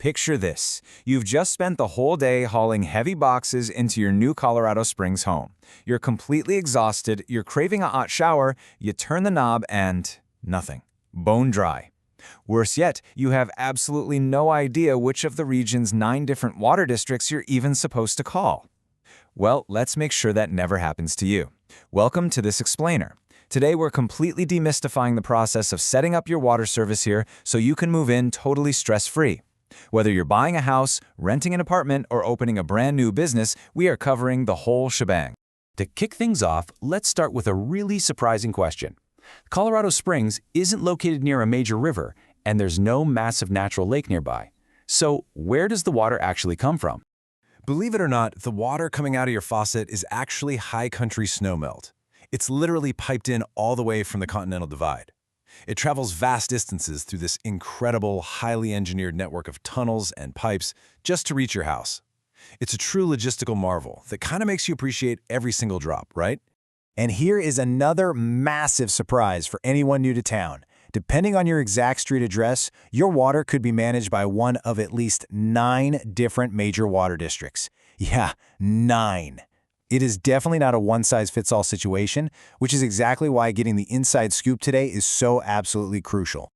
Picture this. You've just spent the whole day hauling heavy boxes into your new Colorado Springs home. You're completely exhausted, you're craving a hot shower, you turn the knob and nothing. Bone dry. Worse yet, you have absolutely no idea which of the region's 9 different water districts you're even supposed to call. Well, let's make sure that never happens to you. Welcome to this explainer. Today we're completely demystifying the process of setting up your water service here so you can move in totally stress-free. Whether you're buying a house, renting an apartment, or opening a brand new business, we are covering the whole shebang. To kick things off, let's start with a really surprising question. Colorado Springs isn't located near a major river, and there's no massive natural lake nearby. So where does the water actually come from? Believe it or not, the water coming out of your faucet is actually high country snowmelt. It's literally piped in all the way from the Continental Divide. It travels vast distances through this incredible, highly engineered network of tunnels and pipes just to reach your house. It's a true logistical marvel that kind of makes you appreciate every single drop, right? And here is another massive surprise for anyone new to town. Depending on your exact street address, your water could be managed by one of at least 9 different major water districts. Yeah, 9. It is definitely not a one-size-fits-all situation, which is exactly why getting the inside scoop today is so absolutely crucial.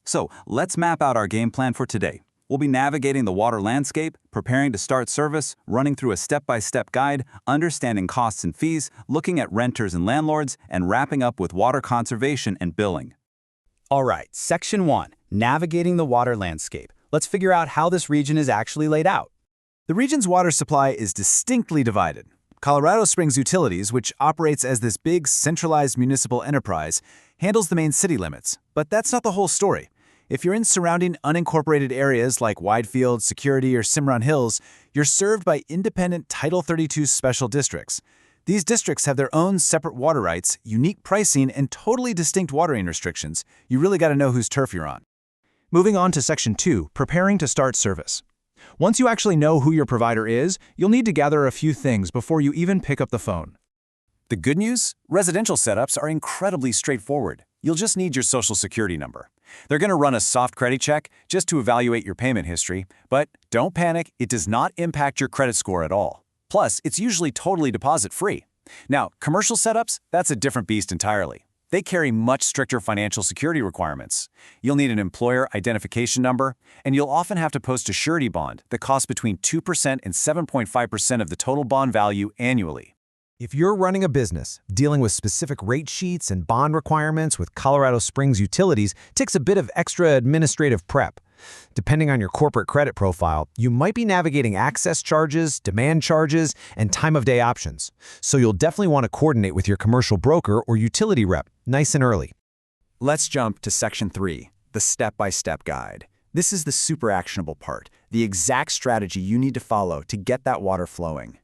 So let's map out our game plan for today. We'll be navigating the water landscape, preparing to start service, running through a step-by-step guide, understanding costs and fees, looking at renters and landlords, and wrapping up with water conservation and billing. All right, Section 1, Navigating the Water Landscape. Let's figure out how this region is actually laid out. The region's water supply is distinctly divided. Colorado Springs Utilities, which operates as this big, centralized municipal enterprise, handles the main city limits. But that's not the whole story. If you're in surrounding unincorporated areas like Widefield, Security, or Cimarron Hills, you're served by independent Title 32 special districts. These districts have their own separate water rights, unique pricing, and totally distinct watering restrictions. You really got to know whose turf you're on. Moving on to Section 2, Preparing to Start Service. Once you actually know who your provider is, you'll need to gather a few things before you even pick up the phone. The good news? Residential setups are incredibly straightforward. You'll just need your Social Security number. They're going to run a soft credit check just to evaluate your payment history, but don't panic, it does not impact your credit score at all. Plus, it's usually totally deposit-free. Now, commercial setups, that's a different beast entirely. They carry much stricter financial security requirements. You'll need an employer identification number, and you'll often have to post a surety bond that costs between 2% and 7.5% of the total bond value annually. If you're running a business, dealing with specific rate sheets and bond requirements with Colorado Springs Utilities takes a bit of extra administrative prep. Depending on your corporate credit profile, you might be navigating access charges, demand charges, and time-of-day options. So you'll definitely want to coordinate with your commercial broker or utility rep nice and early. Let's jump to Section 3, the step-by-step guide. This is the super actionable part, the exact strategy you need to follow to get that water flowing.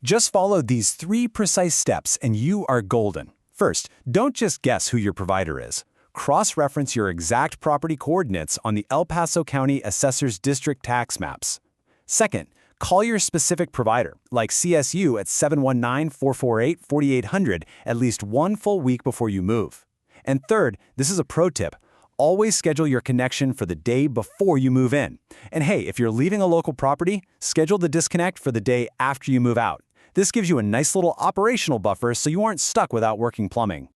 Just follow these 3 precise steps and you are golden. First, don't just guess who your provider is. Cross-reference your exact property coordinates on the El Paso County Assessor's District tax maps. Second, call your specific provider, like CSU at 719-448-4800, at least 1 full week before you move. And third, this is a pro tip. Always schedule your connection for the day before you move in. And hey, if you're leaving a local property, schedule the disconnect for the day after you move out. This gives you a nice little operational buffer so you aren't stuck without working plumbing.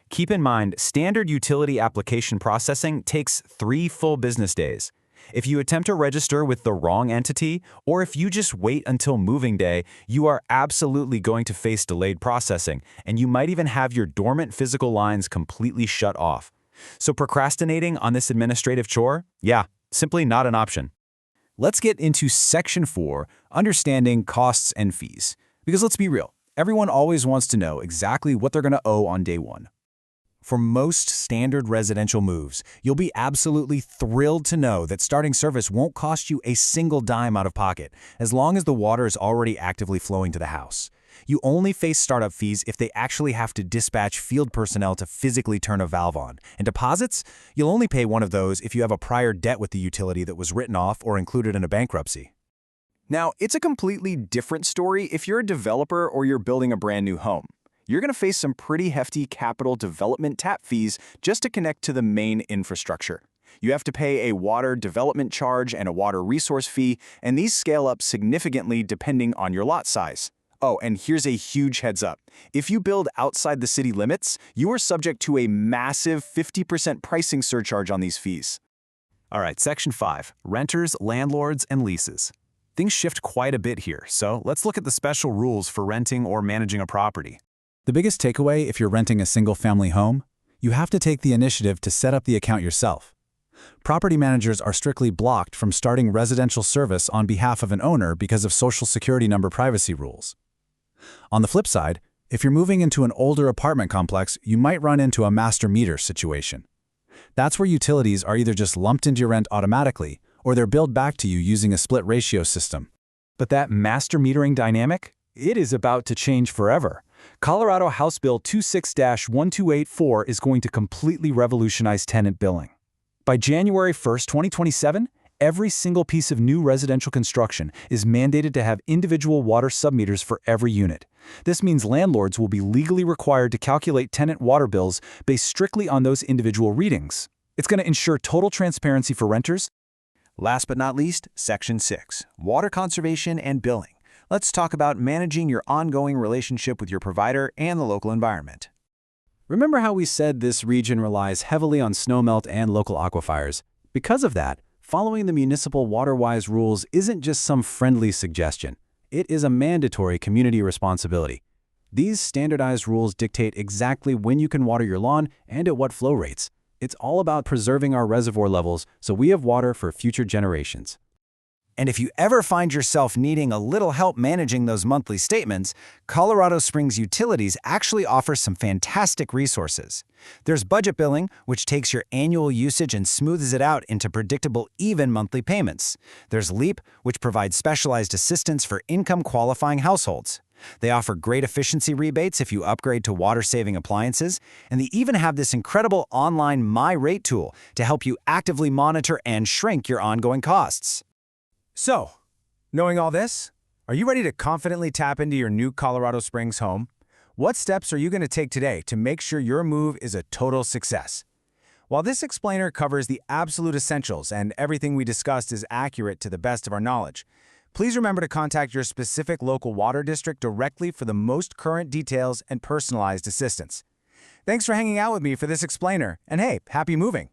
Keep in mind, standard utility application processing takes 3 full business days. If you attempt to register with the wrong entity, or if you just wait until moving day, you are absolutely going to face delayed processing, and you might even have your dormant physical lines completely shut off. So procrastinating on this administrative chore? Yeah, simply not an option. Let's get into Section 4, Understanding Costs and Fees. Because let's be real, everyone always wants to know exactly what they're going to owe on day 1. For most standard residential moves, you'll be absolutely thrilled to know that starting service won't cost you a single dime out of pocket, as long as the water is already actively flowing to the house. You only face startup fees if they actually have to dispatch field personnel to physically turn a valve on. And deposits? You'll only pay one of those if you have a prior debt with the utility that was written off or included in a bankruptcy. Now, it's a completely different story if you're a developer or you're building a brand new home. You're going to face some pretty hefty capital development tap fees just to connect to the main infrastructure. You have to pay a water development charge and a water resource fee, and these scale up significantly depending on your lot size. Oh, and here's a huge heads up. If you build outside the city limits, you are subject to a massive 50% pricing surcharge on these fees. All right, Section 5, Renters, Landlords, and Leases. Things shift quite a bit here, so let's look at the special rules for renting or managing a property. The biggest takeaway if you're renting a single-family home, you have to take the initiative to set up the account yourself. Property managers are strictly blocked from starting residential service on behalf of an owner because of Social Security number privacy rules. On the flip side, if you're moving into an older apartment complex, you might run into a master meter situation. That's where utilities are either just lumped into your rent automatically, or they're billed back to you using a split ratio system. But that master metering dynamic? It is about to change forever. Colorado House Bill 26-1284 is going to completely revolutionize tenant billing. By January 1, 2027, every single piece of new residential construction is mandated to have individual water submeters for every unit. This means landlords will be legally required to calculate tenant water bills based strictly on those individual readings. It's going to ensure total transparency for renters. Last but not least, Section 6, Water Conservation and Billing. Let's talk about managing your ongoing relationship with your provider and the local environment. Remember how we said this region relies heavily on snowmelt and local aquifers? Because of that, following the municipal water-wise rules isn't just some friendly suggestion. It is a mandatory community responsibility. These standardized rules dictate exactly when you can water your lawn and at what flow rates. It's all about preserving our reservoir levels so we have water for future generations. And if you ever find yourself needing a little help managing those monthly statements, Colorado Springs Utilities actually offers some fantastic resources. There's budget billing, which takes your annual usage and smooths it out into predictable, even monthly payments. There's LEAP, which provides specialized assistance for income-qualifying households. They offer great efficiency rebates if you upgrade to water-saving appliances, and they even have this incredible online My Rate tool to help you actively monitor and shrink your ongoing costs. So, knowing all this, are you ready to confidently tap into your new Colorado Springs home? What steps are you going to take today to make sure your move is a total success? While this explainer covers the absolute essentials and everything we discussed is accurate to the best of our knowledge, please remember to contact your specific local water district directly for the most current details and personalized assistance. Thanks for hanging out with me for this explainer, and hey, happy moving!